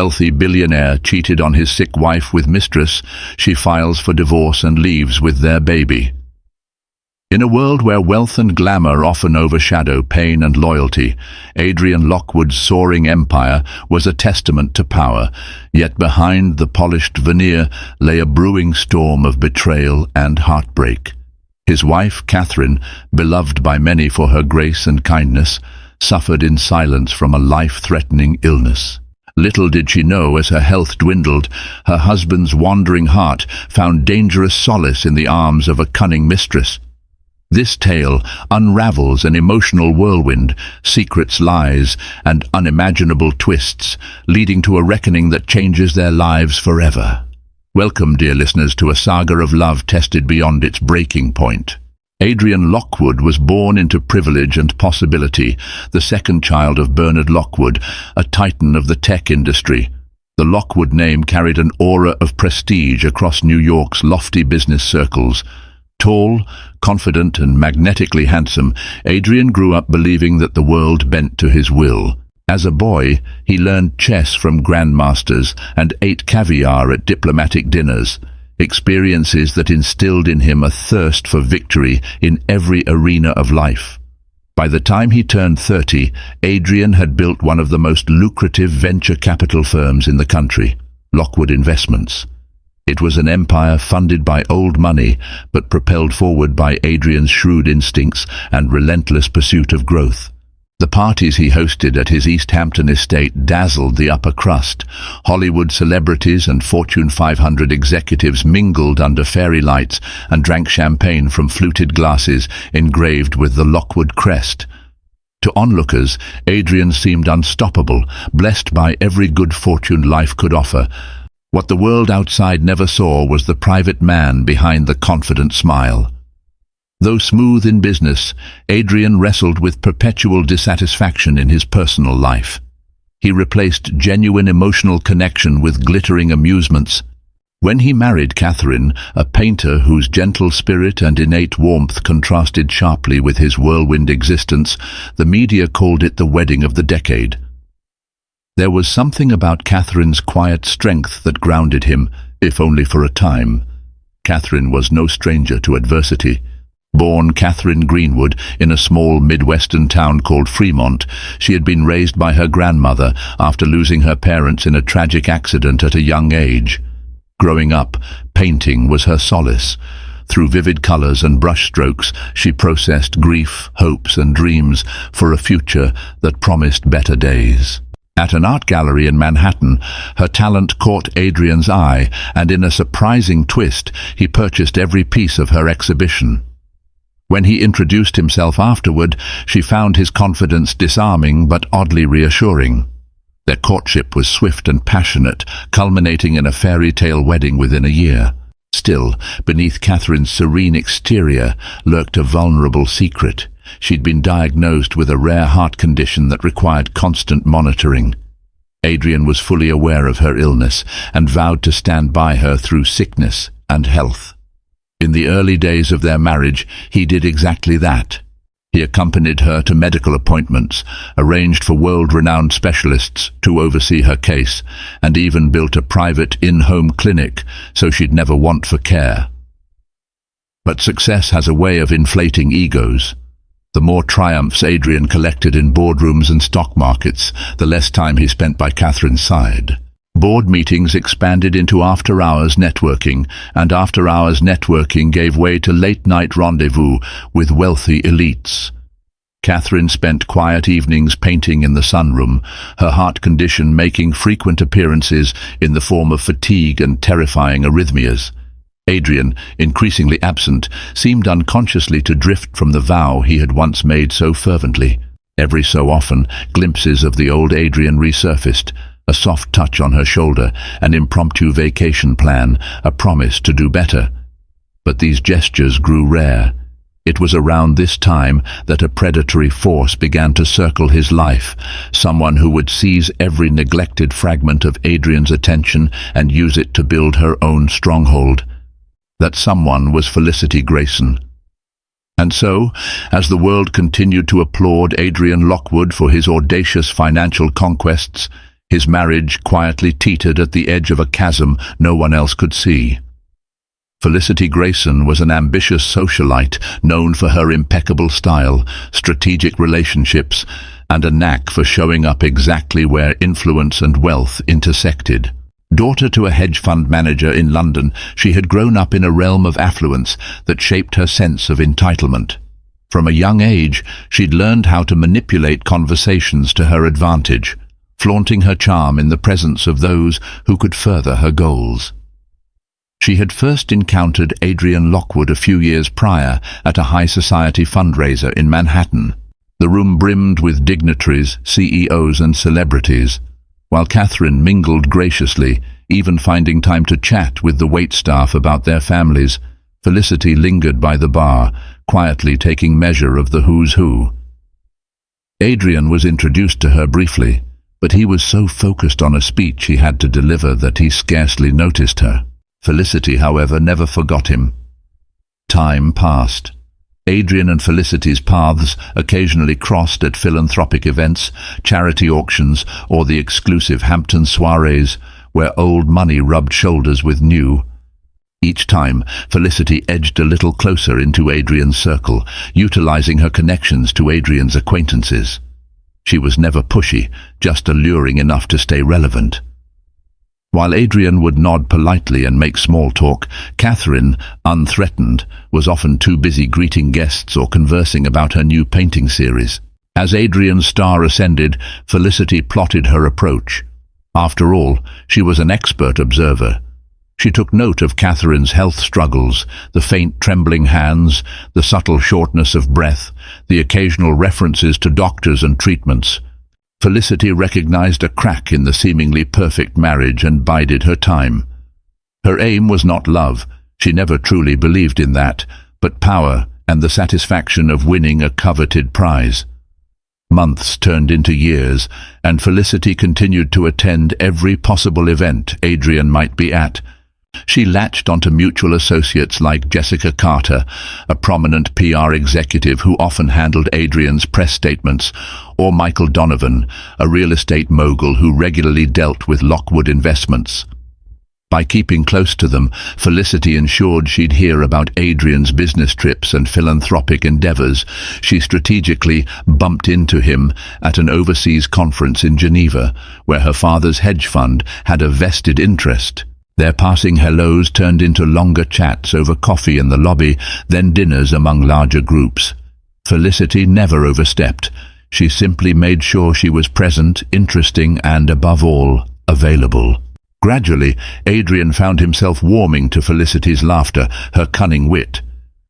wealthy billionaire cheated on his sick wife with Mistress, she files for divorce and leaves with their baby. In a world where wealth and glamour often overshadow pain and loyalty, Adrian Lockwood's soaring empire was a testament to power, yet behind the polished veneer lay a brewing storm of betrayal and heartbreak. His wife, Catherine, beloved by many for her grace and kindness, suffered in silence from a life-threatening illness. Little did she know, as her health dwindled, her husband's wandering heart found dangerous solace in the arms of a cunning mistress. This tale unravels an emotional whirlwind, secrets, lies, and unimaginable twists, leading to a reckoning that changes their lives forever. Welcome, dear listeners, to a saga of love tested beyond its breaking point. Adrian Lockwood was born into privilege and possibility, the second child of Bernard Lockwood, a titan of the tech industry. The Lockwood name carried an aura of prestige across New York's lofty business circles. Tall, confident, and magnetically handsome, Adrian grew up believing that the world bent to his will. As a boy, he learned chess from grandmasters and ate caviar at diplomatic dinners, experiences that instilled in him a thirst for victory in every arena of life. By the time he turned 30, Adrian had built one of the most lucrative venture capital firms in the country, Lockwood Investments. It was an empire funded by old money, but propelled forward by Adrian's shrewd instincts and relentless pursuit of growth. The parties he hosted at his East Hampton estate dazzled the upper crust. Hollywood celebrities and Fortune 500 executives mingled under fairy lights and drank champagne from fluted glasses engraved with the Lockwood crest. To onlookers, Adrian seemed unstoppable, blessed by every good fortune life could offer. What the world outside never saw was the private man behind the confident smile. Though smooth in business, Adrian wrestled with perpetual dissatisfaction in his personal life. He replaced genuine emotional connection with glittering amusements. When he married Catherine, a painter whose gentle spirit and innate warmth contrasted sharply with his whirlwind existence, the media called it the wedding of the decade. There was something about Catherine's quiet strength that grounded him, if only for a time. Catherine was no stranger to adversity. Born Catherine Greenwood in a small Midwestern town called Fremont, she had been raised by her grandmother after losing her parents in a tragic accident at a young age. Growing up, painting was her solace. Through vivid colors and brushstrokes, she processed grief, hopes, and dreams for a future that promised better days. At an art gallery in Manhattan, her talent caught Adrian's eye, and in a surprising twist, he purchased every piece of her exhibition. When he introduced himself afterward, she found his confidence disarming but oddly reassuring. Their courtship was swift and passionate, culminating in a fairy tale wedding within a year. Still, beneath Catherine's serene exterior lurked a vulnerable secret. She'd been diagnosed with a rare heart condition that required constant monitoring. Adrian was fully aware of her illness and vowed to stand by her through sickness and health. In the early days of their marriage, he did exactly that. He accompanied her to medical appointments, arranged for world-renowned specialists to oversee her case, and even built a private in-home clinic so she'd never want for care. But success has a way of inflating egos. The more triumphs Adrian collected in boardrooms and stock markets, the less time he spent by Catherine's side. Board meetings expanded into after-hours networking, and after-hours networking gave way to late-night rendezvous with wealthy elites. Catherine spent quiet evenings painting in the sunroom, her heart condition making frequent appearances in the form of fatigue and terrifying arrhythmias. Adrian, increasingly absent, seemed unconsciously to drift from the vow he had once made so fervently. Every so often, glimpses of the old Adrian resurfaced, a soft touch on her shoulder, an impromptu vacation plan, a promise to do better. But these gestures grew rare. It was around this time that a predatory force began to circle his life, someone who would seize every neglected fragment of Adrian's attention and use it to build her own stronghold. That someone was Felicity Grayson. And so, as the world continued to applaud Adrian Lockwood for his audacious financial conquests, His marriage quietly teetered at the edge of a chasm no one else could see. Felicity Grayson was an ambitious socialite known for her impeccable style, strategic relationships, and a knack for showing up exactly where influence and wealth intersected. Daughter to a hedge fund manager in London, she had grown up in a realm of affluence that shaped her sense of entitlement. From a young age, she'd learned how to manipulate conversations to her advantage, flaunting her charm in the presence of those who could further her goals. She had first encountered Adrian Lockwood a few years prior at a high society fundraiser in Manhattan. The room brimmed with dignitaries, CEOs and celebrities, while Catherine mingled graciously, even finding time to chat with the waitstaff about their families. Felicity lingered by the bar, quietly taking measure of the who's who. Adrian was introduced to her briefly, but he was so focused on a speech he had to deliver that he scarcely noticed her. Felicity, however, never forgot him. Time passed. Adrian and Felicity's paths occasionally crossed at philanthropic events, charity auctions, or the exclusive Hampton soirees, where old money rubbed shoulders with new. Each time, Felicity edged a little closer into Adrian's circle, utilizing her connections to Adrian's acquaintances. She was never pushy, just alluring enough to stay relevant. While Adrian would nod politely and make small talk, Catherine, unthreatened, was often too busy greeting guests or conversing about her new painting series. As Adrian's star ascended, Felicity plotted her approach. After all, she was an expert observer. She took note of Catherine's health struggles, the faint trembling hands, the subtle shortness of breath, the occasional references to doctors and treatments. Felicity recognized a crack in the seemingly perfect marriage and bided her time. Her aim was not love, she never truly believed in that, but power and the satisfaction of winning a coveted prize. Months turned into years, and Felicity continued to attend every possible event Adrian might be at. She latched onto mutual associates like Jessica Carter, a prominent PR executive who often handled Adrian's press statements, or Michael Donovan, a real estate mogul who regularly dealt with Lockwood Investments. By keeping close to them, Felicity ensured she'd hear about Adrian's business trips and philanthropic endeavors. She strategically bumped into him at an overseas conference in Geneva, where her father's hedge fund had a vested interest. Their passing hellos turned into longer chats over coffee in the lobby, then dinners among larger groups. Felicity never overstepped. She simply made sure she was present, interesting, and, above all, available. Gradually, Adrian found himself warming to Felicity's laughter, her cunning wit.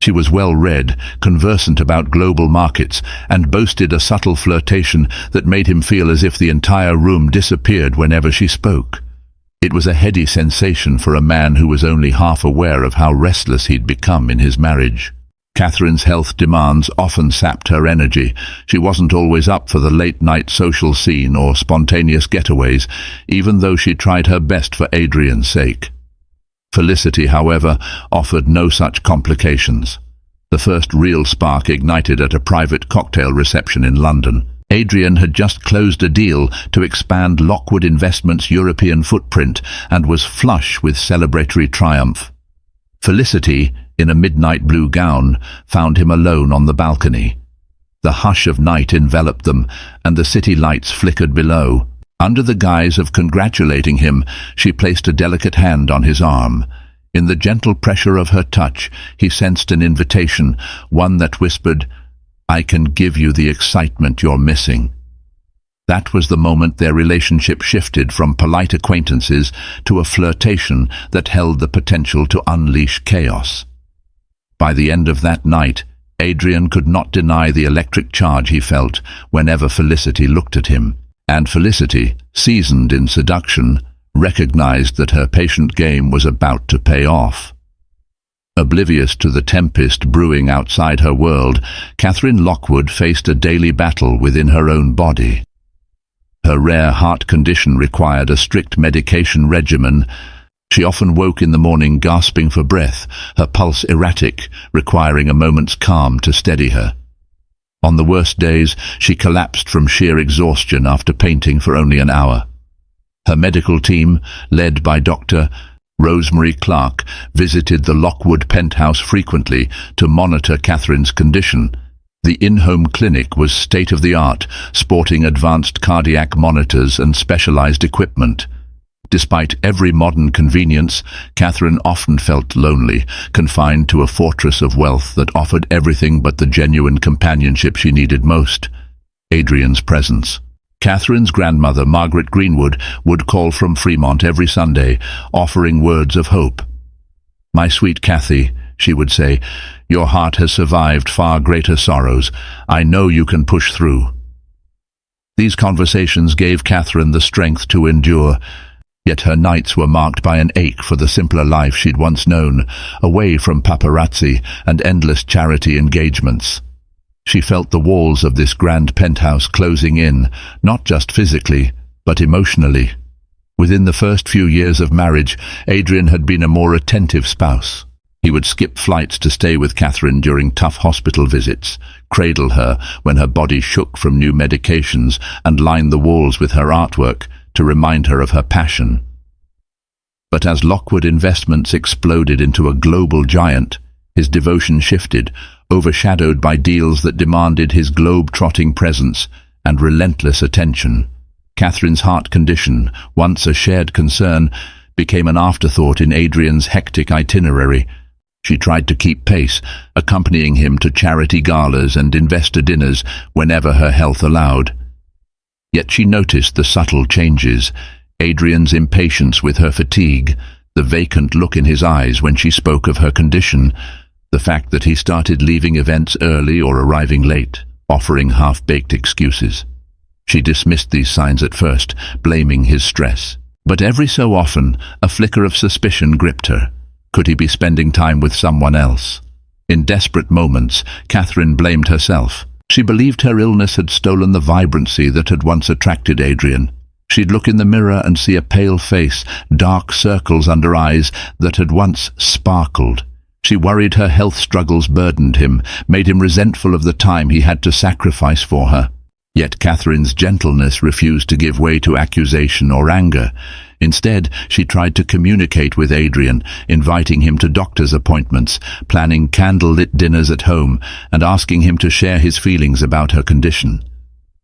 She was well-read, conversant about global markets, and boasted a subtle flirtation that made him feel as if the entire room disappeared whenever she spoke. It was a heady sensation for a man who was only half aware of how restless he'd become in his marriage. Catherine's health demands often sapped her energy. She wasn't always up for the late-night social scene or spontaneous getaways, even though she tried her best for Adrian's sake. Felicity, however, offered no such complications. The first real spark ignited at a private cocktail reception in London. Adrian had just closed a deal to expand Lockwood Investments' European footprint and was flush with celebratory triumph. Felicity, in a midnight blue gown, found him alone on the balcony. The hush of night enveloped them, and the city lights flickered below. Under the guise of congratulating him, she placed a delicate hand on his arm. In the gentle pressure of her touch, he sensed an invitation, one that whispered, "I can give you the excitement you're missing." That was the moment their relationship shifted from polite acquaintances to a flirtation that held the potential to unleash chaos. By the end of that night, Adrian could not deny the electric charge he felt whenever Felicity looked at him, and Felicity, seasoned in seduction, recognized that her patient game was about to pay off. Oblivious to the tempest brewing outside her world, Catherine Lockwood faced a daily battle within her own body. Her rare heart condition required a strict medication regimen. She often woke in the morning gasping for breath, her pulse erratic, requiring a moment's calm to steady her. On the worst days, she collapsed from sheer exhaustion after painting for only an hour. Her medical team, led by Dr. Rosemary Clark, visited the Lockwood penthouse frequently to monitor Catherine's condition. The in-home clinic was state-of-the-art, sporting advanced cardiac monitors and specialized equipment. Despite every modern convenience, Catherine often felt lonely, confined to a fortress of wealth that offered everything but the genuine companionship she needed most: Adrian's presence. Catherine's grandmother, Margaret Greenwood, would call from Fremont every Sunday, offering words of hope. "My sweet Cathy," she would say, "your heart has survived far greater sorrows. I know you can push through." These conversations gave Catherine the strength to endure, yet her nights were marked by an ache for the simpler life she'd once known, away from paparazzi and endless charity engagements. She felt the walls of this grand penthouse closing in, not just physically, but emotionally. Within the first few years of marriage, Adrian had been a more attentive spouse. He would skip flights to stay with Catherine during tough hospital visits, cradle her when her body shook from new medications, and line the walls with her artwork to remind her of her passion. But as Lockwood Investments exploded into a global giant, his devotion shifted, overshadowed by deals that demanded his globe-trotting presence and relentless attention. Catherine's heart condition, once a shared concern, became an afterthought in Adrian's hectic itinerary. She tried to keep pace, accompanying him to charity galas and investor dinners whenever her health allowed. Yet she noticed the subtle changes: Adrian's impatience with her fatigue, the vacant look in his eyes when she spoke of her condition, the fact that he started leaving events early or arriving late, offering half-baked excuses. She dismissed these signs at first, blaming his stress. But every so often, a flicker of suspicion gripped her. Could he be spending time with someone else? In desperate moments, Catherine blamed herself. She believed her illness had stolen the vibrancy that had once attracted Adrian. She'd look in the mirror and see a pale face, dark circles under eyes that had once sparkled. She worried her health struggles burdened him, made him resentful of the time he had to sacrifice for her. Yet Catherine's gentleness refused to give way to accusation or anger. Instead, she tried to communicate with Adrian, inviting him to doctor's appointments, planning candle-lit dinners at home, and asking him to share his feelings about her condition.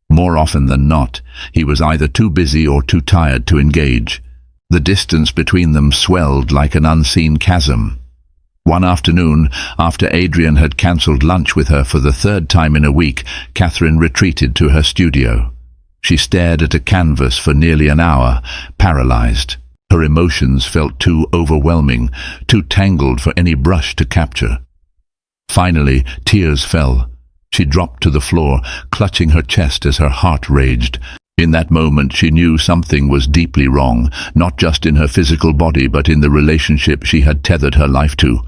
More often than not, he was either too busy or too tired to engage. The distance between them swelled like an unseen chasm. One afternoon, after Adrian had cancelled lunch with her for the third time in a week, Catherine retreated to her studio. She stared at a canvas for nearly an hour, paralyzed. Her emotions felt too overwhelming, too tangled for any brush to capture. Finally, tears fell. She dropped to the floor, clutching her chest as her heart raged. In that moment she knew something was deeply wrong, not just in her physical body but in the relationship she had tethered her life to.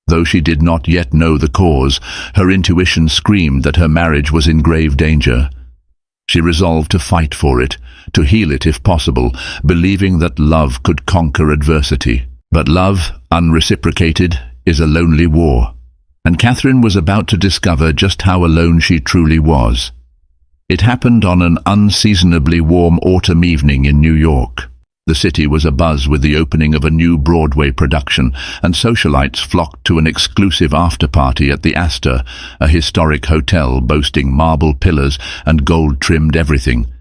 Though she did not yet know the cause, her intuition screamed that her marriage was in grave danger. She resolved to fight for it, to heal it if possible, believing that love could conquer adversity. But love, unreciprocated, is a lonely war, and Catherine was about to discover just how alone she truly was. It happened on an unseasonably warm autumn evening in New York. The city was abuzz with the opening of a new Broadway production, and socialites flocked to an exclusive after-party at the Astor, a historic hotel boasting marble pillars and gold-trimmed everything.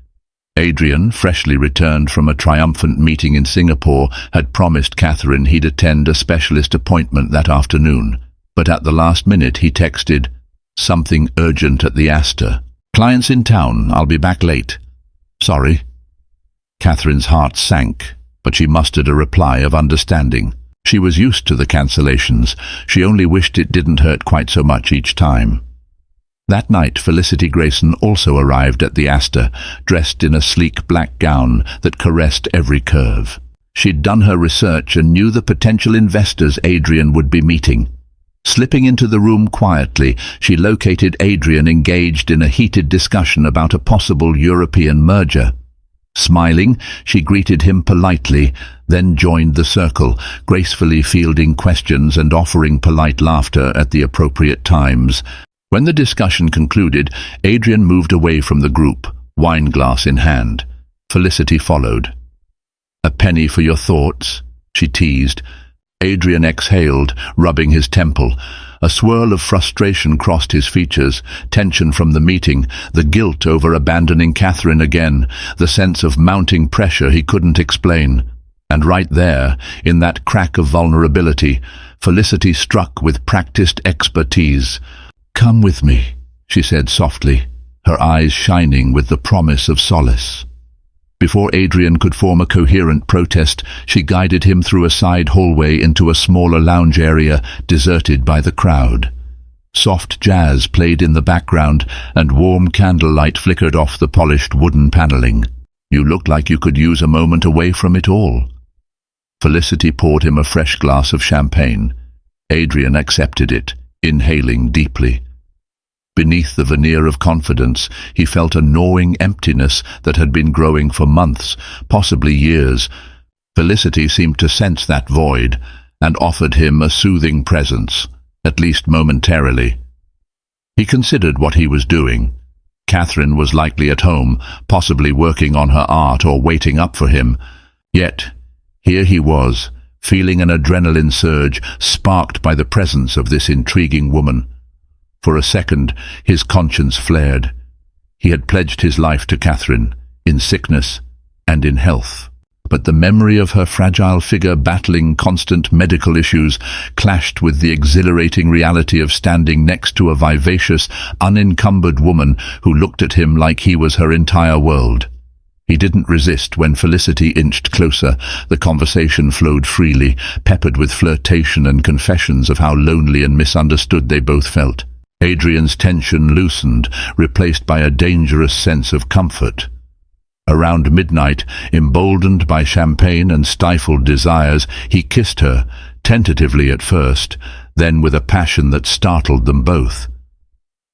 Adrian, freshly returned from a triumphant meeting in Singapore, had promised Catherine he'd attend a specialist appointment that afternoon. But at the last minute he texted, "Something urgent at the Astor. Clients in town, I'll be back late. Sorry." Catherine's heart sank, but she mustered a reply of understanding. She was used to the cancellations. She only wished it didn't hurt quite so much each time. That night, Felicity Grayson also arrived at the Astor, dressed in a sleek black gown that caressed every curve. She'd done her research and knew the potential investors Adrian would be meeting. Slipping into the room quietly, she located Adrian engaged in a heated discussion about a possible European merger. Smiling, she greeted him politely, then joined the circle, gracefully fielding questions and offering polite laughter at the appropriate times. When the discussion concluded, Adrian moved away from the group, wineglass in hand. Felicity followed. "A penny for your thoughts?" she teased. Adrian exhaled, rubbing his temple. A swirl of frustration crossed his features, tension from the meeting, the guilt over abandoning Catherine again, the sense of mounting pressure he couldn't explain. And right there, in that crack of vulnerability, Felicity struck with practiced expertise. "Come with me," she said softly, her eyes shining with the promise of solace. Before Adrian could form a coherent protest, she guided him through a side hallway into a smaller lounge area deserted by the crowd. Soft jazz played in the background, and warm candlelight flickered off the polished wooden paneling. "You looked like you could use a moment away from it all." Felicity poured him a fresh glass of champagne. Adrian accepted it, inhaling deeply. Beneath the veneer of confidence, he felt a gnawing emptiness that had been growing for months, possibly years. Felicity seemed to sense that void, and offered him a soothing presence, at least momentarily. He considered what he was doing. Catherine was likely at home, possibly working on her art or waiting up for him. Yet, here he was, feeling an adrenaline surge sparked by the presence of this intriguing woman. For a second, his conscience flared. He had pledged his life to Catherine, in sickness and in health. But the memory of her fragile figure battling constant medical issues clashed with the exhilarating reality of standing next to a vivacious, unencumbered woman who looked at him like he was her entire world. He didn't resist when Felicity inched closer. The conversation flowed freely, peppered with flirtation and confessions of how lonely and misunderstood they both felt. Adrian's tension loosened, replaced by a dangerous sense of comfort. Around midnight, emboldened by champagne and stifled desires, he kissed her, tentatively at first, then with a passion that startled them both.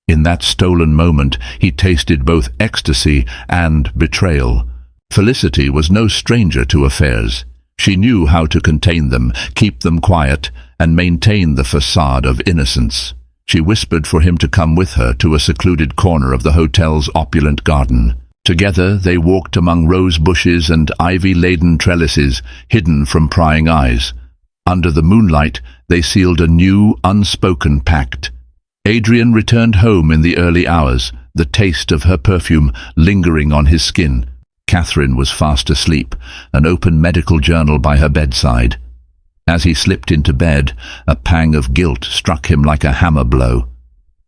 In that stolen moment, he tasted both ecstasy and betrayal. Felicity was no stranger to affairs. She knew how to contain them, keep them quiet, and maintain the facade of innocence. She whispered for him to come with her to a secluded corner of the hotel's opulent garden. Together they walked among rose bushes and ivy-laden trellises, hidden from prying eyes. Under the moonlight, they sealed a new, unspoken pact. Adrian returned home in the early hours, the taste of her perfume lingering on his skin. Catherine was fast asleep, an open medical journal by her bedside. As he slipped into bed, a pang of guilt struck him like a hammer blow.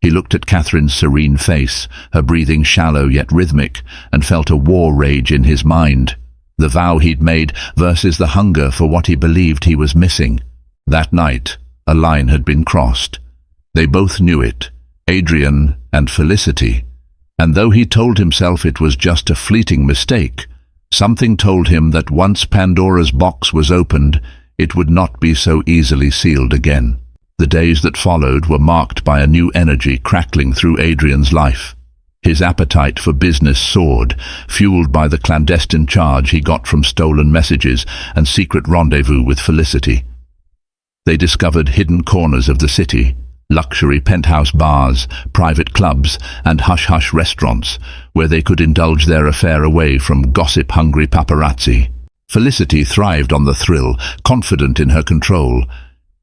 He looked at Catherine's serene face, her breathing shallow yet rhythmic, and felt a war rage in his mind. The vow he'd made versus the hunger for what he believed he was missing. That night, a line had been crossed. They both knew it, Adrian and Felicity. And though he told himself it was just a fleeting mistake, something told him that once Pandora's box was opened, it would not be so easily sealed again. The days that followed were marked by a new energy crackling through Adrian's life. His appetite for business soared, fueled by the clandestine charge he got from stolen messages and secret rendezvous with Felicity. They discovered hidden corners of the city, luxury penthouse bars, private clubs, and hush-hush restaurants, where they could indulge their affair away from gossip-hungry paparazzi. Felicity thrived on the thrill, confident in her control.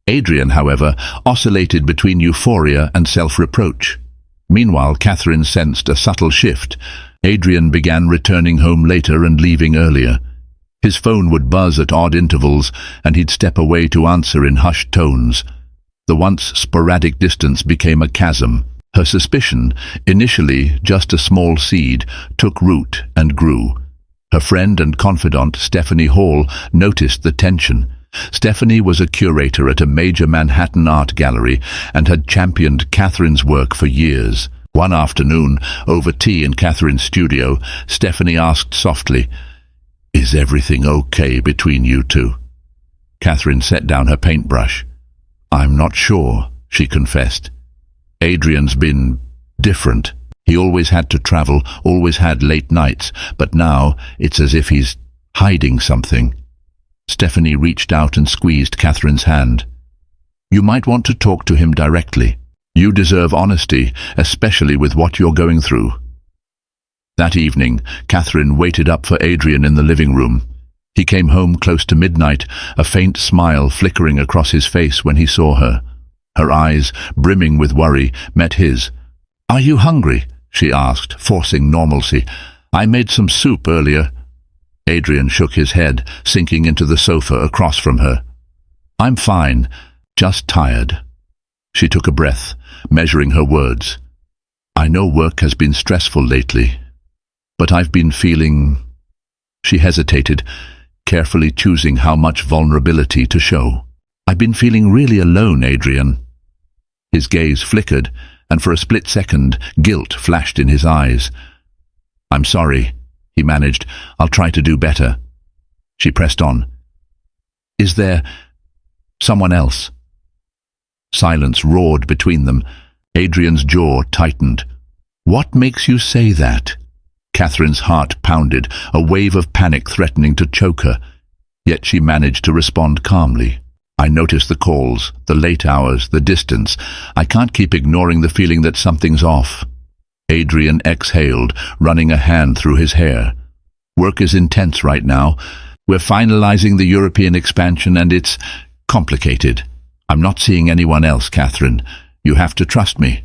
Adrian, however, oscillated between euphoria and self-reproach. Meanwhile, Catherine sensed a subtle shift. Adrian began returning home later and leaving earlier. His phone would buzz at odd intervals, and he'd step away to answer in hushed tones. The once sporadic distance became a chasm. Her suspicion, initially just a small seed, took root and grew. Her friend and confidant, Stephanie Hall, noticed the tension. Stephanie was a curator at a major Manhattan art gallery and had championed Catherine's work for years. One afternoon, over tea in Catherine's studio, Stephanie asked softly, "Is everything okay between you two?" Catherine set down her paintbrush. "I'm not sure," she confessed. "Adrian's been different. He always had to travel, always had late nights, but now it's as if he's hiding something." Stephanie reached out and squeezed Catherine's hand. "You might want to talk to him directly. You deserve honesty, especially with what you're going through." That evening, Catherine waited up for Adrian in the living room. He came home close to midnight, a faint smile flickering across his face when he saw her. Her eyes, brimming with worry, met his. "Are you hungry?" she asked, forcing normalcy. "I made some soup earlier." Adrian shook his head, sinking into the sofa across from her. "I'm fine, just tired." She took a breath, measuring her words. "I know work has been stressful lately, but I've been feeling—" She hesitated, carefully choosing how much vulnerability to show. "I've been feeling really alone, Adrian." His gaze flickered, and for a split second, guilt flashed in his eyes. "I'm sorry," he managed. "I'll try to do better." She pressed on. "Is there someone else?" Silence roared between them. Adrian's jaw tightened. "What makes you say that?" Catherine's heart pounded, a wave of panic threatening to choke her. Yet she managed to respond calmly. "I notice the calls, the late hours, the distance. I can't keep ignoring the feeling that something's off." Adrian exhaled, running a hand through his hair. "Work is intense right now. We're finalizing the European expansion and it's complicated. I'm not seeing anyone else, Catherine. You have to trust me."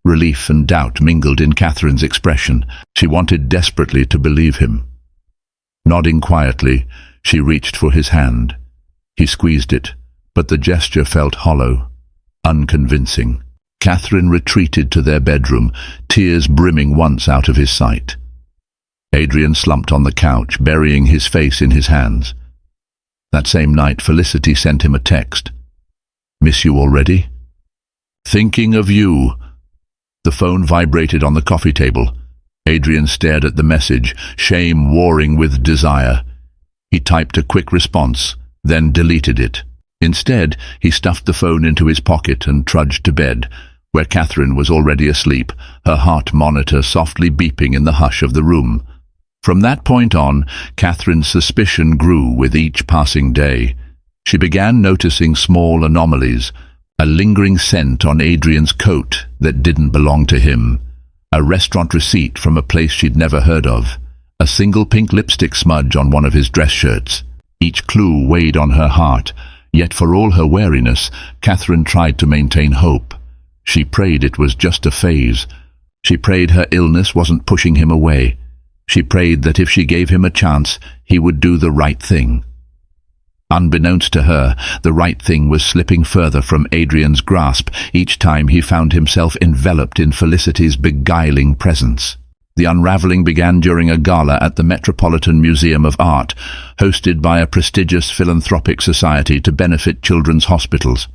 Relief and doubt mingled in Catherine's expression. She wanted desperately to believe him. Nodding quietly, she reached for his hand. He squeezed it, but the gesture felt hollow, unconvincing. Catherine retreated to their bedroom, tears brimming once out of his sight. Adrian slumped on the couch, burying his face in his hands. That same night, Felicity sent him a text. "Miss you already? Thinking of you." The phone vibrated on the coffee table. Adrian stared at the message, shame warring with desire. He typed a quick response, then deleted it. Instead, he stuffed the phone into his pocket and trudged to bed, where Catherine was already asleep, her heart monitor softly beeping in the hush of the room. From that point on, Catherine's suspicion grew with each passing day. She began noticing small anomalies, a lingering scent on Adrian's coat that didn't belong to him, a restaurant receipt from a place she'd never heard of, a single pink lipstick smudge on one of his dress shirts. Each clue weighed on her heart, yet for all her wariness, Catherine tried to maintain hope. She prayed it was just a phase. She prayed her illness wasn't pushing him away. She prayed that if she gave him a chance, he would do the right thing. Unbeknownst to her, the right thing was slipping further from Adrian's grasp each time he found himself enveloped in Felicity's beguiling presence. The unraveling began during a gala at the Metropolitan Museum of Art, hosted by a prestigious philanthropic society to benefit children's hospitals.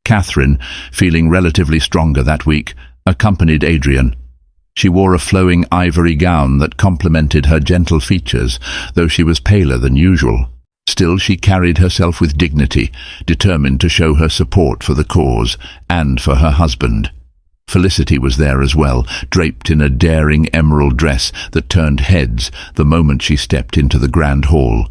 Catherine, feeling relatively stronger that week, accompanied Adrian. She wore a flowing ivory gown that complemented her gentle features, though she was paler than usual. Still, she carried herself with dignity, determined to show her support for the cause and for her husband. Felicity was there as well, draped in a daring emerald dress that turned heads the moment she stepped into the grand hall.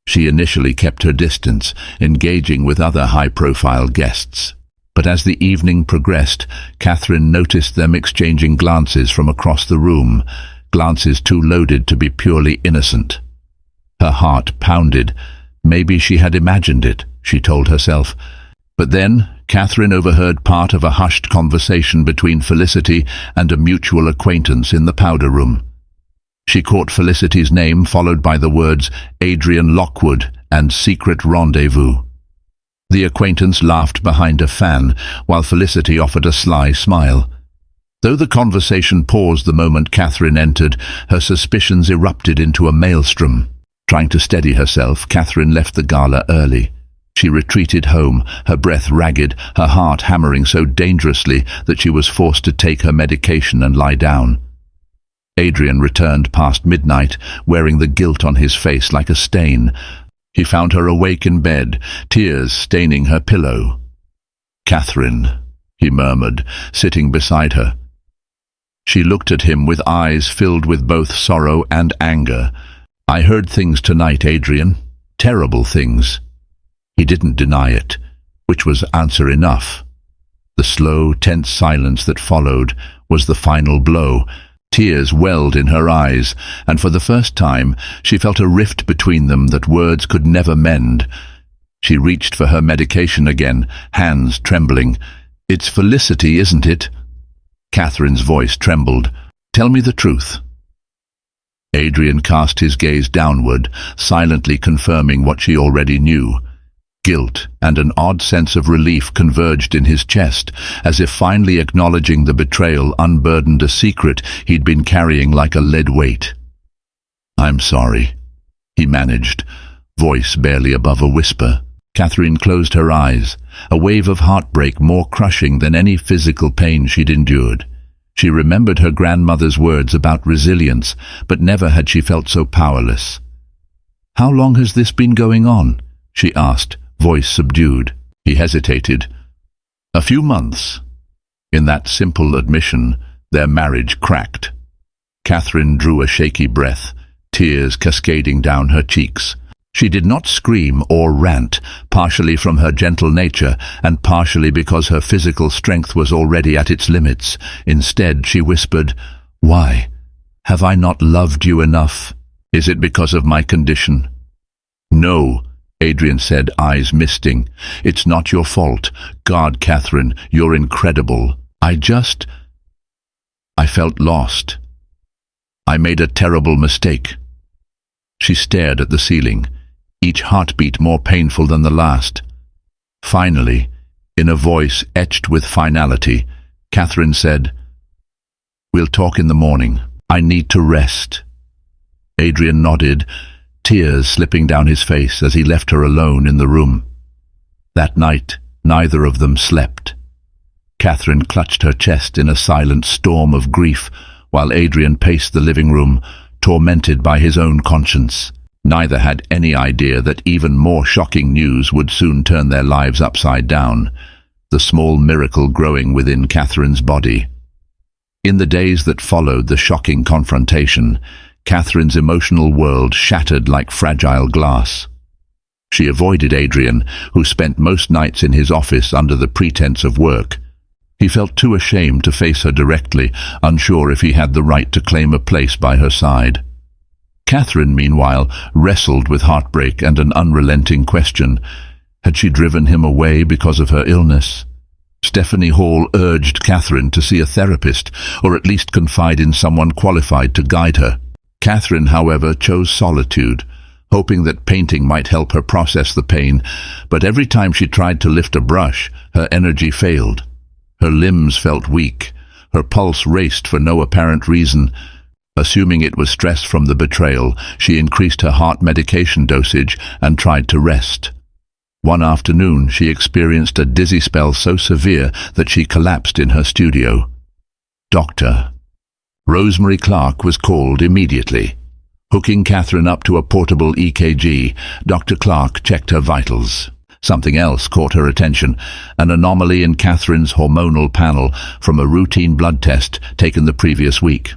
She initially kept her distance, engaging with other high-profile guests. But as the evening progressed, Catherine noticed them exchanging glances from across the room, glances too loaded to be purely innocent. Her heart pounded. Maybe she had imagined it, she told herself. But then Catherine overheard part of a hushed conversation between Felicity and a mutual acquaintance in the powder room. She caught Felicity's name, followed by the words Adrian Lockwood and secret rendezvous. The acquaintance laughed behind a fan, while Felicity offered a sly smile. Though the conversation paused the moment Catherine entered, her suspicions erupted into a maelstrom. Trying to steady herself, Catherine left the gala early. She retreated home, her breath ragged, her heart hammering so dangerously that she was forced to take her medication and lie down. Adrian returned past midnight, wearing the guilt on his face like a stain. He found her awake in bed, tears staining her pillow. "Catherine," he murmured, sitting beside her. She looked at him with eyes filled with both sorrow and anger. "I heard things tonight, Adrian. Terrible things." He didn't deny it, which was answer enough. The slow, tense silence that followed was the final blow. Tears welled in her eyes, and for the first time she felt a rift between them that words could never mend. She reached for her medication again, hands trembling. "It's Felicity, isn't it?" Catherine's voice trembled. "Tell me the truth." Adrian cast his gaze downward, silently confirming what she already knew. Guilt and an odd sense of relief converged in his chest, as if finally acknowledging the betrayal unburdened a secret he'd been carrying like a lead weight. "I'm sorry," he managed, voice barely above a whisper. Catherine closed her eyes, a wave of heartbreak more crushing than any physical pain she'd endured. She remembered her grandmother's words about resilience, but never had she felt so powerless. "How long has this been going on?" she asked, voice subdued. He hesitated. "A few months." In that simple admission, their marriage cracked. Catherine drew a shaky breath, tears cascading down her cheeks. She did not scream or rant, partially from her gentle nature and partially because her physical strength was already at its limits. Instead, she whispered, "Why? Have I not loved you enough? Is it because of my condition?" "No," Adrian said, eyes misting. "It's not your fault. God, Catherine, you're incredible. I felt lost. I made a terrible mistake." She stared at the ceiling, each heartbeat more painful than the last. Finally, in a voice etched with finality, Catherine said, "We'll talk in the morning. I need to rest." Adrian nodded, tears slipping down his face as he left her alone in the room. That night, neither of them slept. Catherine clutched her chest in a silent storm of grief, while Adrian paced the living room, tormented by his own conscience. Neither had any idea that even more shocking news would soon turn their lives upside down, the small miracle growing within Catherine's body. In the days that followed the shocking confrontation, Catherine's emotional world shattered like fragile glass. She avoided Adrian, who spent most nights in his office under the pretense of work. He felt too ashamed to face her directly, unsure if he had the right to claim a place by her side. Catherine, meanwhile, wrestled with heartbreak and an unrelenting question. Had she driven him away because of her illness? Stephanie Hall urged Catherine to see a therapist, or at least confide in someone qualified to guide her. Catherine, however, chose solitude, hoping that painting might help her process the pain, but every time she tried to lift a brush, her energy failed. Her limbs felt weak, her pulse raced for no apparent reason. Assuming it was stress from the betrayal, she increased her heart medication dosage and tried to rest. One afternoon, she experienced a dizzy spell so severe that she collapsed in her studio. Doctor Rosemary Clark was called immediately. Hooking Catherine up to a portable EKG, Dr. Clark checked her vitals. Something else caught her attention, an anomaly in Catherine's hormonal panel from a routine blood test taken the previous week.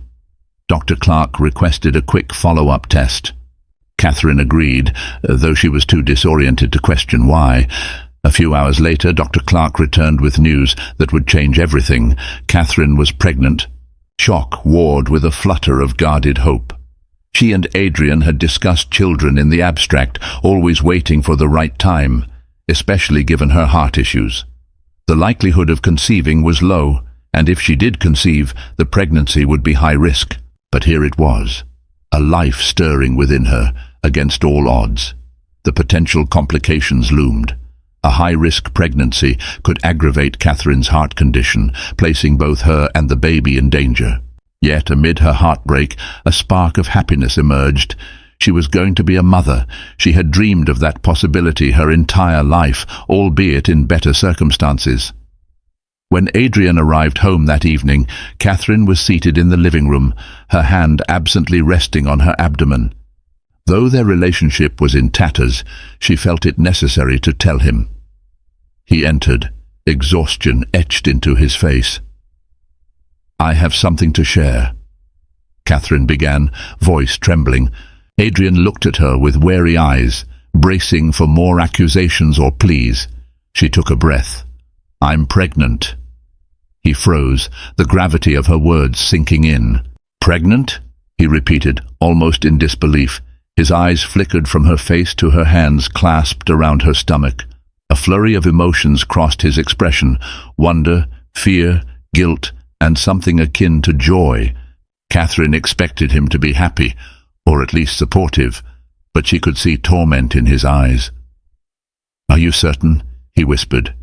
Dr. Clark requested a quick follow-up test. Catherine agreed, though she was too disoriented to question why. A few hours later, Dr. Clark returned with news that would change everything. Catherine was pregnant. Shock warred with a flutter of guarded hope. She and Adrian had discussed children in the abstract, always waiting for the right time, especially given her heart issues. The likelihood of conceiving was low, and if she did conceive, the pregnancy would be high risk. But here it was, a life stirring within her, against all odds. The potential complications loomed. A high-risk pregnancy could aggravate Catherine's heart condition, placing both her and the baby in danger. Yet, amid her heartbreak, a spark of happiness emerged. She was going to be a mother. She had dreamed of that possibility her entire life, albeit in better circumstances. When Adrian arrived home that evening, Catherine was seated in the living room, her hand absently resting on her abdomen. Though their relationship was in tatters, she felt it necessary to tell him. He entered, exhaustion etched into his face. "I have something to share," Catherine began, voice trembling. Adrian looked at her with wary eyes, bracing for more accusations or pleas. She took a breath. "I'm pregnant." He froze, the gravity of her words sinking in. Pregnant? He repeated, almost in disbelief. His eyes flickered from her face to her hands clasped around her stomach. A flurry of emotions crossed his expression: wonder, fear, guilt, and something akin to joy. Catherine expected him to be happy, or at least supportive, but she could see torment in his eyes. "Are you certain?" he whispered.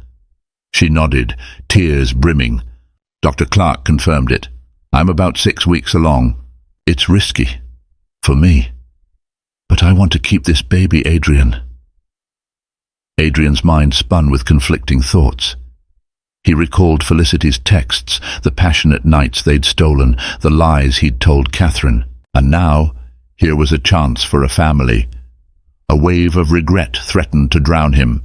She nodded, tears brimming. "Dr. Clark confirmed it. I'm about 6 weeks along. It's risky. For me. But I want to keep this baby, Adrian." Adrian's mind spun with conflicting thoughts. He recalled Felicity's texts, the passionate nights they'd stolen, the lies he'd told Catherine. And now, here was a chance for a family. A wave of regret threatened to drown him.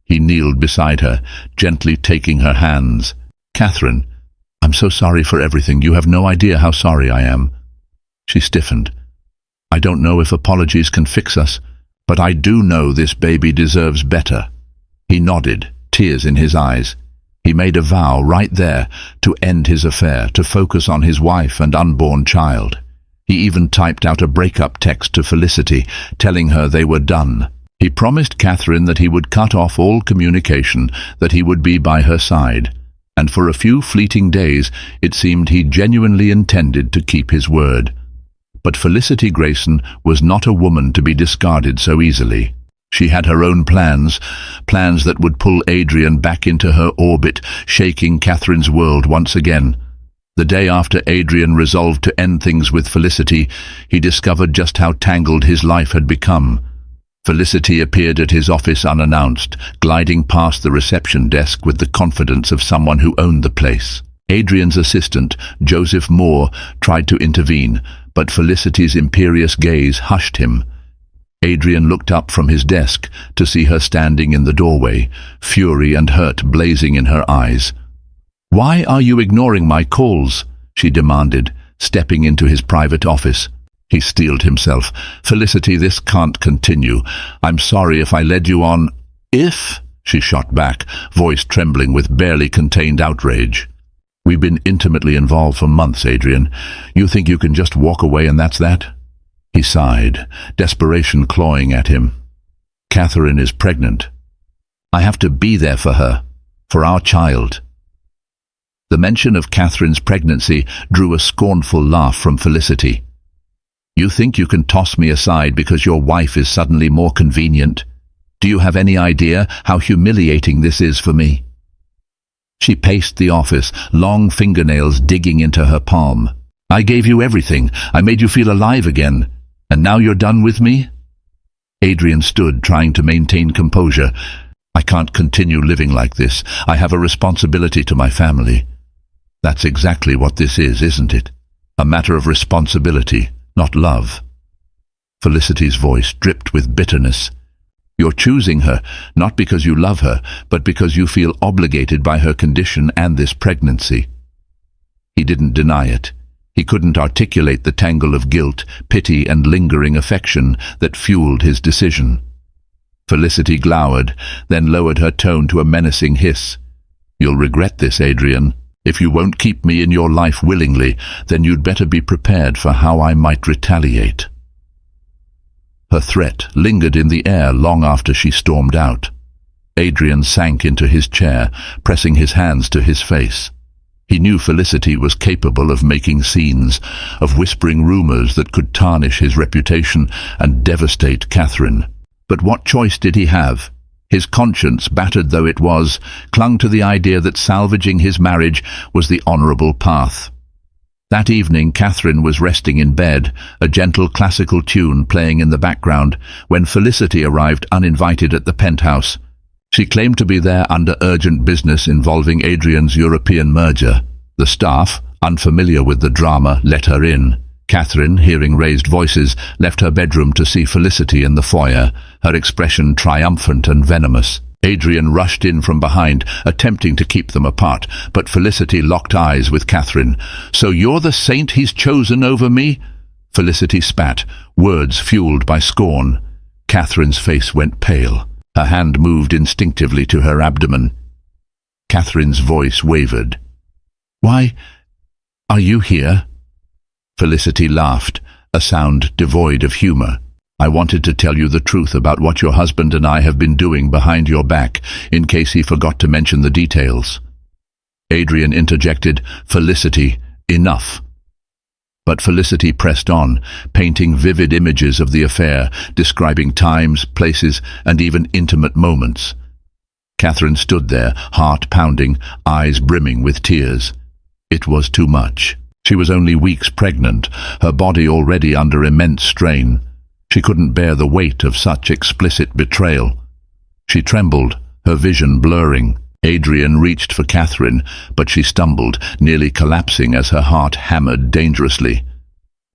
He kneeled beside her, gently taking her hands. "Catherine, I'm so sorry for everything. You have no idea how sorry I am." She stiffened. "I don't know if apologies can fix us, but I do know this baby deserves better." He nodded, tears in his eyes. He made a vow right there to end his affair, to focus on his wife and unborn child. He even typed out a breakup text to Felicity, telling her they were done. He promised Catherine that he would cut off all communication, that he would be by her side. And for a few fleeting days, it seemed he genuinely intended to keep his word. But Felicity Grayson was not a woman to be discarded so easily. She had her own plans that would pull Adrian back into her orbit, shaking Catherine's world once again. The day after Adrian resolved to end things with Felicity, he discovered just how tangled his life had become. Felicity appeared at his office unannounced, gliding past the reception desk with the confidence of someone who owned the place. Adrian's assistant, Joseph Moore, tried to intervene, but Felicity's imperious gaze hushed him. Adrian looked up from his desk to see her standing in the doorway, fury and hurt blazing in her eyes. "Why are you ignoring my calls?" she demanded, stepping into his private office. He steeled himself. "Felicity, this can't continue. I'm sorry if I led you on." "If?" she shot back, voice trembling with barely contained outrage. "We've been intimately involved for months, Adrian. You think you can just walk away and that's that?" He sighed, desperation clawing at him. "Catherine is pregnant. I have to be there for her, for our child." The mention of Catherine's pregnancy drew a scornful laugh from Felicity. "You think you can toss me aside because your wife is suddenly more convenient? Do you have any idea how humiliating this is for me?" She paced the office, long fingernails digging into her palm. "I gave you everything. I made you feel alive again. And now you're done with me?" Adrian stood, trying to maintain composure. "I can't continue living like this. I have a responsibility to my family." "That's exactly what this is, isn't it? A matter of responsibility, not love." Felicity's voice dripped with bitterness. "You're choosing her, not because you love her, but because you feel obligated by her condition and this pregnancy." He didn't deny it. He couldn't articulate the tangle of guilt, pity, and lingering affection that fueled his decision. Felicity glowered, then lowered her tone to a menacing hiss. "You'll regret this, Adrian. If you won't keep me in your life willingly, then you'd better be prepared for how I might retaliate." Her threat lingered in the air long after she stormed out. Adrian sank into his chair, pressing his hands to his face. He knew Felicity was capable of making scenes, of whispering rumors that could tarnish his reputation and devastate Catherine. But what choice did he have? His conscience, battered though it was, clung to the idea that salvaging his marriage was the honorable path. That evening, Catherine was resting in bed, a gentle classical tune playing in the background, when Felicity arrived uninvited at the penthouse. She claimed to be there under urgent business involving Adrian's European merger. The staff, unfamiliar with the drama, let her in. Catherine, hearing raised voices, left her bedroom to see Felicity in the foyer, her expression triumphant and venomous. Adrian rushed in from behind, attempting to keep them apart, but Felicity locked eyes with Catherine. "So you're the saint he's chosen over me?" Felicity spat, words fueled by scorn. Catherine's face went pale. Her hand moved instinctively to her abdomen. Catherine's voice wavered. "Why are you here?" Felicity laughed, a sound devoid of humor. "I wanted to tell you the truth about what your husband and I have been doing behind your back, in case he forgot to mention the details." Adrian interjected, "Felicity, enough." But Felicity pressed on, painting vivid images of the affair, describing times, places, and even intimate moments. Catherine stood there, heart pounding, eyes brimming with tears. It was too much. She was only weeks pregnant, her body already under immense strain. She couldn't bear the weight of such explicit betrayal. She trembled, her vision blurring. Adrian reached for Catherine, but she stumbled, nearly collapsing as her heart hammered dangerously.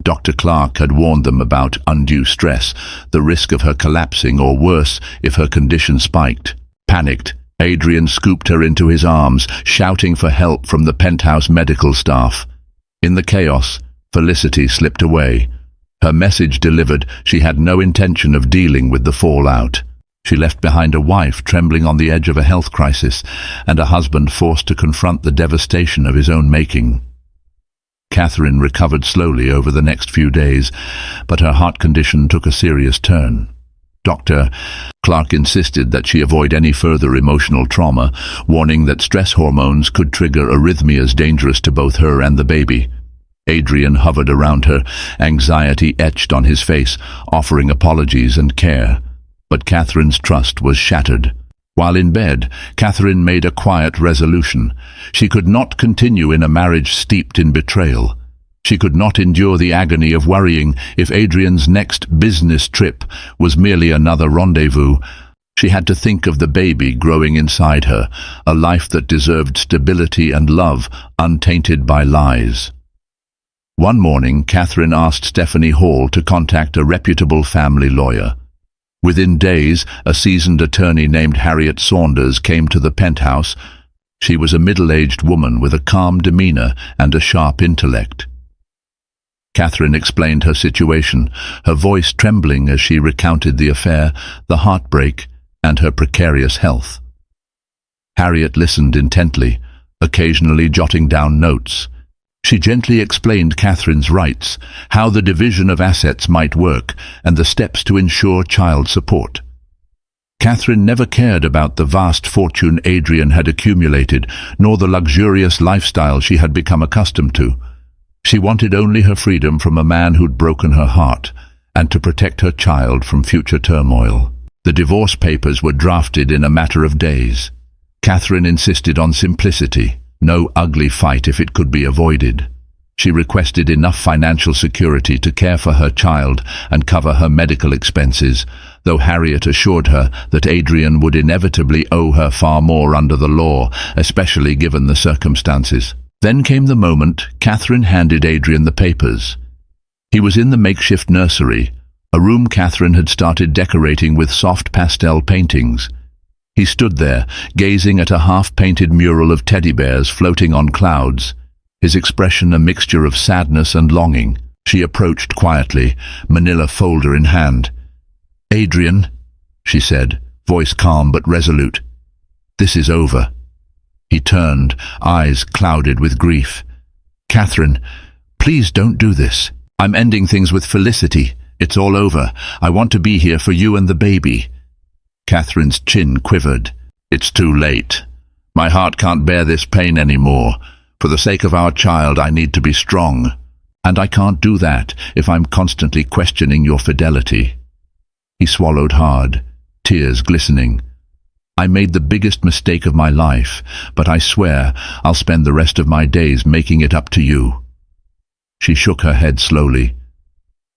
Dr. Clark had warned them about undue stress, the risk of her collapsing, or worse, if her condition spiked. Panicked, Adrian scooped her into his arms, shouting for help from the penthouse medical staff. In the chaos, Felicity slipped away. Her message delivered, she had no intention of dealing with the fallout. She left behind a wife trembling on the edge of a health crisis, and a husband forced to confront the devastation of his own making. Catherine recovered slowly over the next few days, but her heart condition took a serious turn. Dr. Clark insisted that she avoid any further emotional trauma, warning that stress hormones could trigger arrhythmias dangerous to both her and the baby. Adrian hovered around her, anxiety etched on his face, offering apologies and care. But Catherine's trust was shattered. While in bed, Catherine made a quiet resolution. She could not continue in a marriage steeped in betrayal. She could not endure the agony of worrying if Adrian's next business trip was merely another rendezvous. She had to think of the baby growing inside her, a life that deserved stability and love, untainted by lies. One morning, Catherine asked Stephanie Hall to contact a reputable family lawyer. Within days, a seasoned attorney named Harriet Saunders came to the penthouse. She was a middle-aged woman with a calm demeanor and a sharp intellect. Catherine explained her situation, her voice trembling as she recounted the affair, the heartbreak, and her precarious health. Harriet listened intently, occasionally jotting down notes. She gently explained Catherine's rights, how the division of assets might work, and the steps to ensure child support. Catherine never cared about the vast fortune Adrian had accumulated, nor the luxurious lifestyle she had become accustomed to. She wanted only her freedom from a man who'd broken her heart, and to protect her child from future turmoil. The divorce papers were drafted in a matter of days. Catherine insisted on simplicity. No ugly fight if it could be avoided. She requested enough financial security to care for her child and cover her medical expenses, though Harriet assured her that Adrian would inevitably owe her far more under the law, especially given the circumstances. Then came the moment Catherine handed Adrian the papers. He was in the makeshift nursery, a room Catherine had started decorating with soft pastel paintings. He stood there, gazing at a half-painted mural of teddy bears floating on clouds, his expression a mixture of sadness and longing. She approached quietly, manila folder in hand. "Adrian," she said, voice calm but resolute, "this is over." He turned, eyes clouded with grief. "Catherine, please don't do this. I'm ending things with Felicity. It's all over. I want to be here for you and the baby." Catherine's chin quivered. "It's too late. My heart can't bear this pain anymore. For the sake of our child, I need to be strong. And I can't do that if I'm constantly questioning your fidelity." He swallowed hard, tears glistening. "I made the biggest mistake of my life, but I swear I'll spend the rest of my days making it up to you." She shook her head slowly.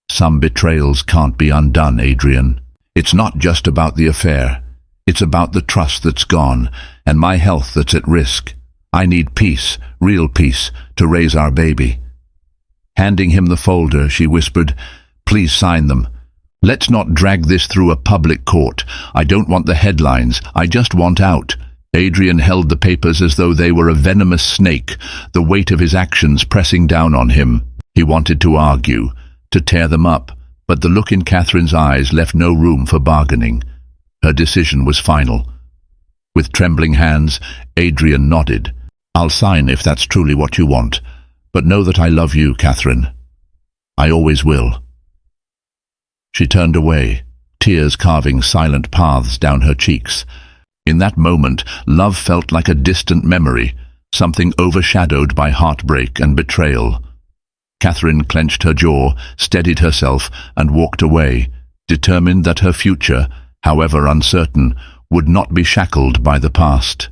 "Some betrayals can't be undone, Adrian. It's not just about the affair. It's about the trust that's gone, and my health that's at risk. I need peace, real peace, to raise our baby." Handing him the folder, she whispered, "Please sign them. Let's not drag this through a public court. I don't want the headlines. I just want out." Adrian held the papers as though they were a venomous snake, the weight of his actions pressing down on him. He wanted to argue, to tear them up, but the look in Catherine's eyes left no room for bargaining. Her decision was final. With trembling hands, Adrian nodded. "I'll sign if that's truly what you want, but know that I love you, Catherine." I always will." She turned away, tears carving silent paths down her cheeks. In that moment, love felt like a distant memory, something overshadowed by heartbreak and betrayal. Catherine clenched her jaw, steadied herself, and walked away, determined that her future, however uncertain, would not be shackled by the past.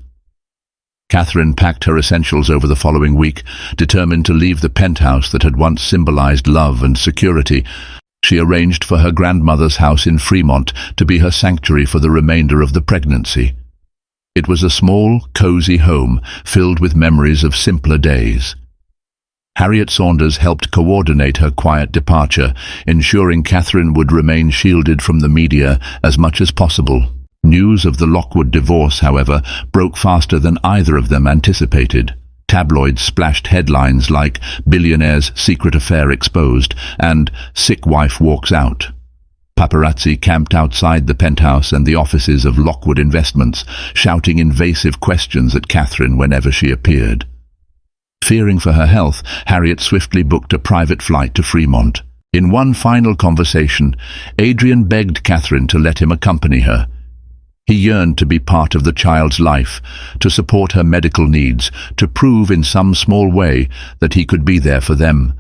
Catherine packed her essentials over the following week, determined to leave the penthouse that had once symbolized love and security. She arranged for her grandmother's house in Fremont to be her sanctuary for the remainder of the pregnancy. It was a small, cozy home filled with memories of simpler days. Harriet Saunders helped coordinate her quiet departure, ensuring Catherine would remain shielded from the media as much as possible. News of the Lockwood divorce, however, broke faster than either of them anticipated. Tabloids splashed headlines like "Billionaire's secret affair exposed" and "Sick wife walks out." Paparazzi camped outside the penthouse and the offices of Lockwood Investments, shouting invasive questions at Catherine whenever she appeared. Fearing for her health, Harriet swiftly booked a private flight to Fremont. In one final conversation, Adrian begged Catherine to let him accompany her. He yearned to be part of the child's life, to support her medical needs, to prove in some small way that he could be there for them.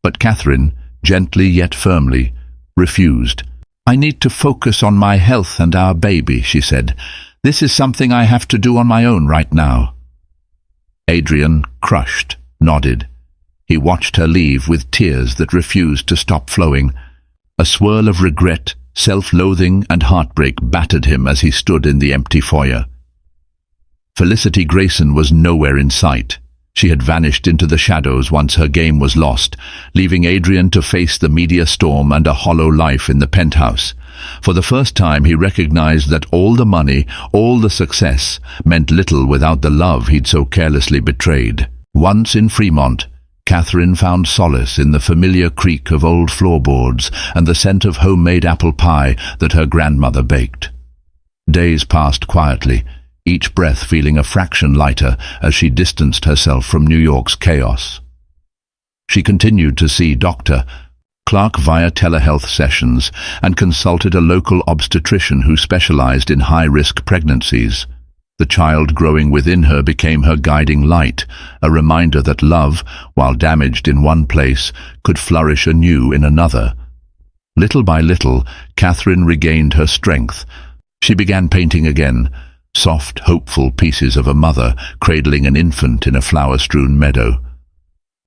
But Catherine, gently yet firmly, refused. "I need to focus on my health and our baby," she said. "This is something I have to do on my own right now." Adrian, crushed, nodded. He watched her leave with tears that refused to stop flowing. A swirl of regret, self-loathing and heartbreak battered him as he stood in the empty foyer. Felicity Grayson was nowhere in sight. She had vanished into the shadows once her game was lost, leaving Adrian to face the media storm and a hollow life in the penthouse. For the first time he recognized that all the money, all the success, meant little without the love he'd so carelessly betrayed. Once in Fremont, Catherine found solace in the familiar creak of old floorboards and the scent of homemade apple pie that her grandmother baked. Days passed quietly, each breath feeling a fraction lighter as she distanced herself from New York's chaos. She continued to see Dr. Clark via telehealth sessions and consulted a local obstetrician who specialized in high-risk pregnancies. The child growing within her became her guiding light, a reminder that love, while damaged in one place, could flourish anew in another. Little by little, Catherine regained her strength. She began painting again, soft, hopeful pieces of a mother cradling an infant in a flower-strewn meadow.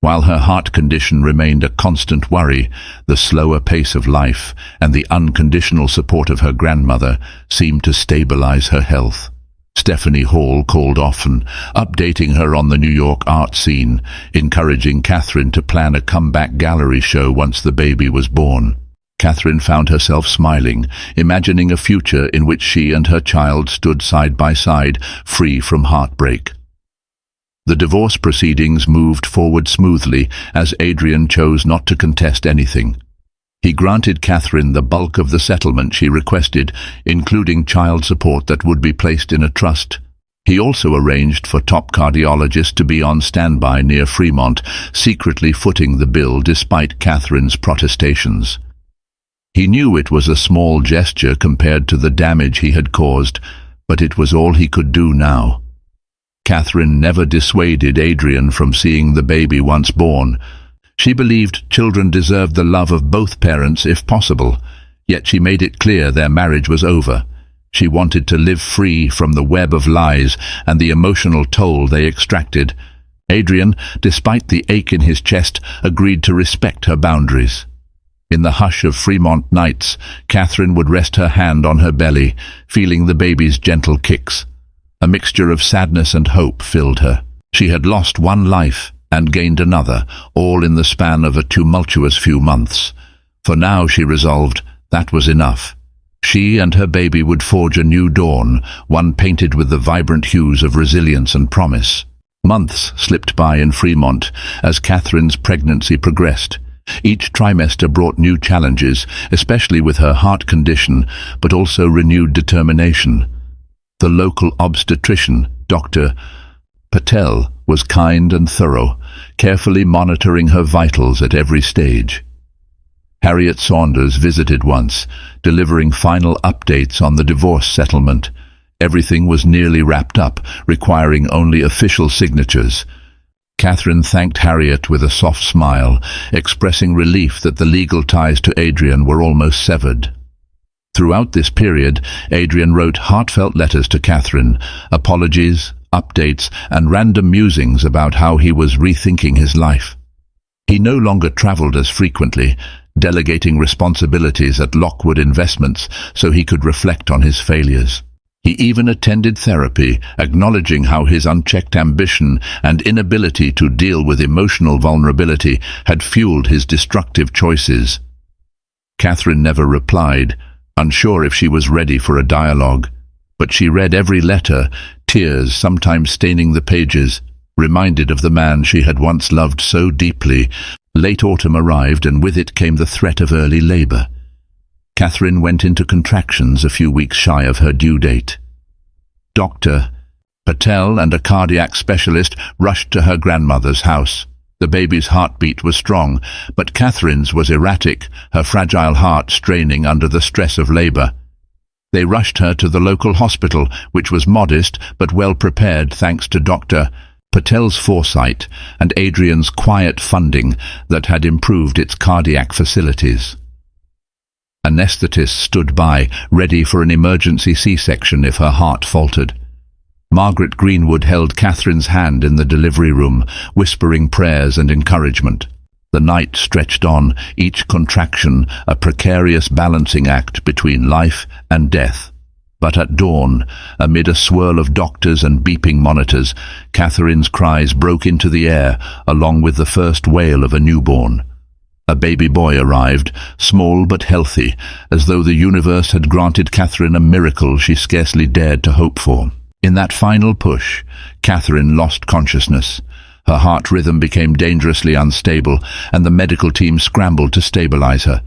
While her heart condition remained a constant worry, the slower pace of life and the unconditional support of her grandmother seemed to stabilize her health. Stephanie Hall called often, updating her on the New York art scene, encouraging Catherine to plan a comeback gallery show once the baby was born. Catherine found herself smiling, imagining a future in which she and her child stood side by side, free from heartbreak. The divorce proceedings moved forward smoothly as Adrian chose not to contest anything. He granted Catherine the bulk of the settlement she requested, including child support that would be placed in a trust. He also arranged for top cardiologists to be on standby near Fremont, secretly footing the bill despite Catherine's protestations. He knew it was a small gesture compared to the damage he had caused, but it was all he could do now. Catherine never dissuaded Adrian from seeing the baby once born. She believed children deserved the love of both parents if possible, yet she made it clear their marriage was over. She wanted to live free from the web of lies and the emotional toll they extracted. Adrian, despite the ache in his chest, agreed to respect her boundaries. In the hush of Fremont nights, Catherine would rest her hand on her belly, feeling the baby's gentle kicks. A mixture of sadness and hope filled her. She had lost one life and gained another, all in the span of a tumultuous few months. For now, she resolved, that was enough. She and her baby would forge a new dawn, one painted with the vibrant hues of resilience and promise. Months slipped by in Fremont as Catherine's pregnancy progressed. Each trimester brought new challenges, especially with her heart condition, but also renewed determination. The local obstetrician, Dr. Patel, was kind and thorough, carefully monitoring her vitals at every stage. Harriet Saunders visited once, delivering final updates on the divorce settlement. Everything was nearly wrapped up, requiring only official signatures. Catherine thanked Harriet with a soft smile, expressing relief that the legal ties to Adrian were almost severed. Throughout this period, Adrian wrote heartfelt letters to Catherine, apologies, updates, and random musings about how he was rethinking his life. He no longer traveled as frequently, delegating responsibilities at Lockwood Investments so he could reflect on his failures. He even attended therapy, acknowledging how his unchecked ambition and inability to deal with emotional vulnerability had fueled his destructive choices. Catherine never replied, unsure if she was ready for a dialogue, but she read every letter, tears sometimes staining the pages, reminded of the man she had once loved so deeply. Late autumn arrived, and with it came the threat of early labor. Catherine went into contractions a few weeks shy of her due date. Dr. Patel and a cardiac specialist rushed to her grandmother's house. The baby's heartbeat was strong, but Catherine's was erratic, her fragile heart straining under the stress of labor. They rushed her to the local hospital, which was modest but well prepared thanks to Dr. Patel's foresight and Adrian's quiet funding that had improved its cardiac facilities. Anesthetists stood by, ready for an emergency C-section if her heart faltered. Margaret Greenwood held Catherine's hand in the delivery room, whispering prayers and encouragement. The night stretched on, each contraction a precarious balancing act between life and death. But at dawn, amid a swirl of doctors and beeping monitors, Catherine's cries broke into the air, along with the first wail of a newborn. A baby boy arrived, small but healthy, as though the universe had granted Catherine a miracle she scarcely dared to hope for. In that final push, Catherine lost consciousness. Her heart rhythm became dangerously unstable, and the medical team scrambled to stabilize her.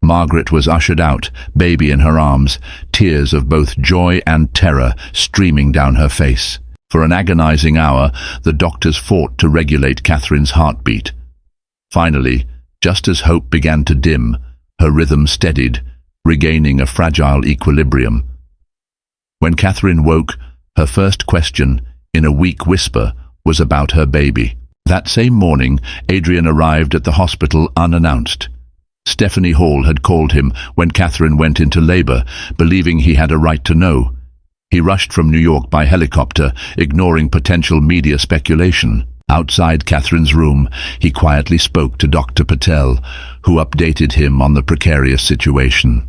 Margaret was ushered out, baby in her arms, tears of both joy and terror streaming down her face. For an agonizing hour, the doctors fought to regulate Catherine's heartbeat. Finally, just as hope began to dim, her rhythm steadied, regaining a fragile equilibrium. When Catherine woke, her first question, in a weak whisper, was about her baby. That same morning, Adrian arrived at the hospital unannounced. Stephanie Hall had called him when Catherine went into labor, believing he had a right to know. He rushed from New York by helicopter, ignoring potential media speculation. Outside Catherine's room, he quietly spoke to Dr. Patel, who updated him on the precarious situation.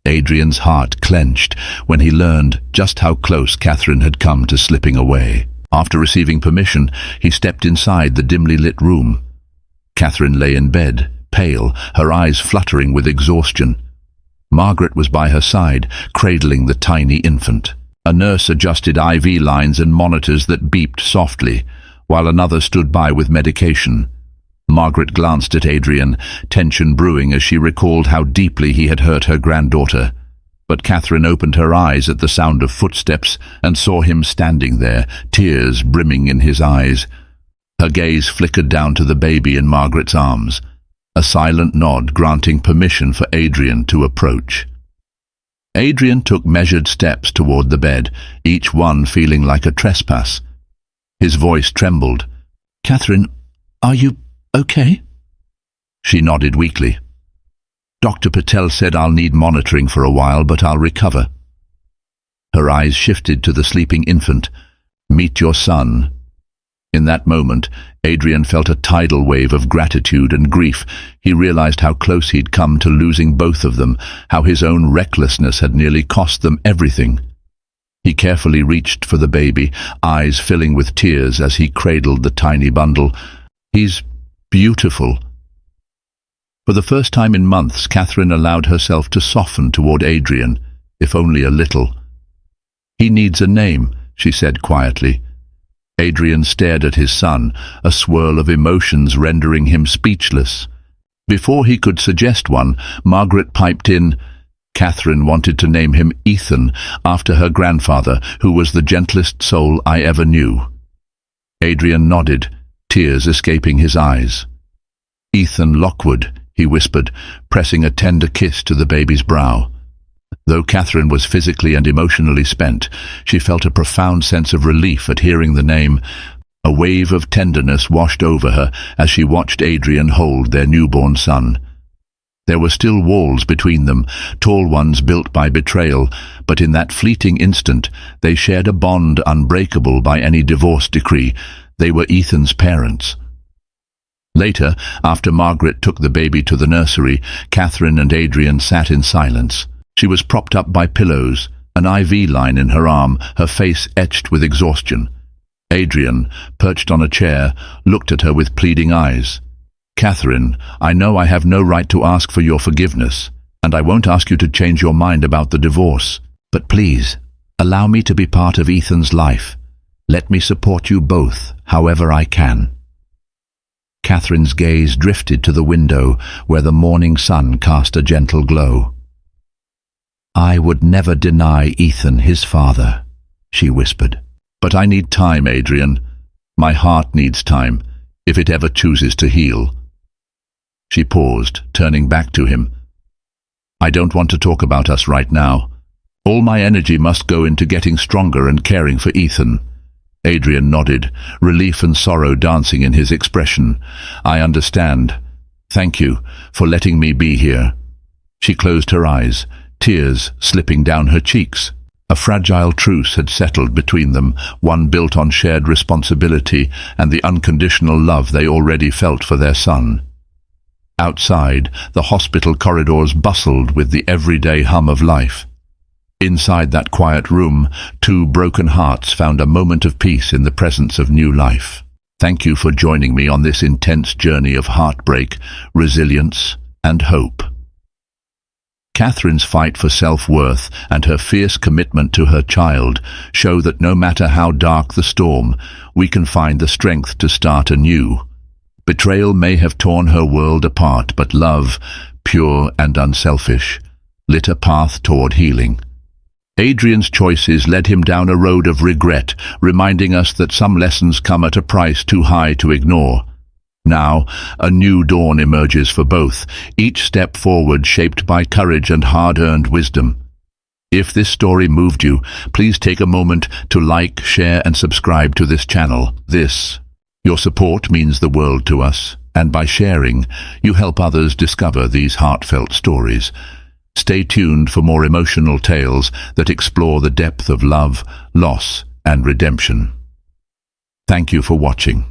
Adrian's heart clenched when he learned just how close Catherine had come to slipping away. After receiving permission, he stepped inside the dimly lit room. Catherine lay in bed, pale, her eyes fluttering with exhaustion. Margaret was by her side, cradling the tiny infant. A nurse adjusted IV lines and monitors that beeped softly, while another stood by with medication. Margaret glanced at Adrian, tension brewing as she recalled how deeply he had hurt her granddaughter. But Catherine opened her eyes at the sound of footsteps and saw him standing there, tears brimming in his eyes. Her gaze flickered down to the baby in Margaret's arms, a silent nod granting permission for Adrian to approach. Adrian took measured steps toward the bed, each one feeling like a trespass. His voice trembled. "Catherine, are you okay?" She nodded weakly. "Dr. Patel said I'll need monitoring for a while, but I'll recover." Her eyes shifted to the sleeping infant. "Meet your son." In that moment, Adrian felt a tidal wave of gratitude and grief. He realized how close he'd come to losing both of them, how his own recklessness had nearly cost them everything. He carefully reached for the baby, eyes filling with tears as he cradled the tiny bundle. "He's beautiful." For the first time in months, Catherine allowed herself to soften toward Adrian, if only a little. "He needs a name," she said quietly. Adrian stared at his son, a swirl of emotions rendering him speechless. Before he could suggest one, Margaret piped in. Catherine wanted to name him Ethan, after her grandfather, who was the gentlest soul I ever knew. Adrian nodded, tears escaping his eyes. "Ethan Lockwood," he whispered, pressing a tender kiss to the baby's brow. Though Catherine was physically and emotionally spent, she felt a profound sense of relief at hearing the name. A wave of tenderness washed over her as she watched Adrian hold their newborn son. There were still walls between them, tall ones built by betrayal, but in that fleeting instant they shared a bond unbreakable by any divorce decree. They were Ethan's parents. Later, after Margaret took the baby to the nursery, Catherine and Adrian sat in silence. She was propped up by pillows, an IV line in her arm, her face etched with exhaustion. Adrian, perched on a chair, looked at her with pleading eyes. "Catherine, I know I have no right to ask for your forgiveness, and I won't ask you to change your mind about the divorce. But please, allow me to be part of Ethan's life. Let me support you both, however I can." Catherine's gaze drifted to the window, where the morning sun cast a gentle glow. "I would never deny Ethan his father," she whispered. "But I need time, Adrian. My heart needs time, if it ever chooses to heal." She paused, turning back to him. "I don't want to talk about us right now. All my energy must go into getting stronger and caring for Ethan." Adrian nodded, relief and sorrow dancing in his expression. "I understand. Thank you for letting me be here." She closed her eyes, tears slipping down her cheeks. A fragile truce had settled between them, one built on shared responsibility and the unconditional love they already felt for their son. Outside, the hospital corridors bustled with the everyday hum of life. Inside that quiet room, two broken hearts found a moment of peace in the presence of new life. Thank you for joining me on this intense journey of heartbreak, resilience, and hope. Catherine's fight for self-worth and her fierce commitment to her child show that no matter how dark the storm, we can find the strength to start anew. Betrayal may have torn her world apart, but love, pure and unselfish, lit a path toward healing. Adrian's choices led him down a road of regret, reminding us that some lessons come at a price too high to ignore. Now, a new dawn emerges for both, each step forward shaped by courage and hard-earned wisdom. If this story moved you, please take a moment to like, share and subscribe to this channel. Your support means the world to us, and by sharing, you help others discover these heartfelt stories. Stay tuned for more emotional tales that explore the depth of love, loss and redemption. Thank you for watching.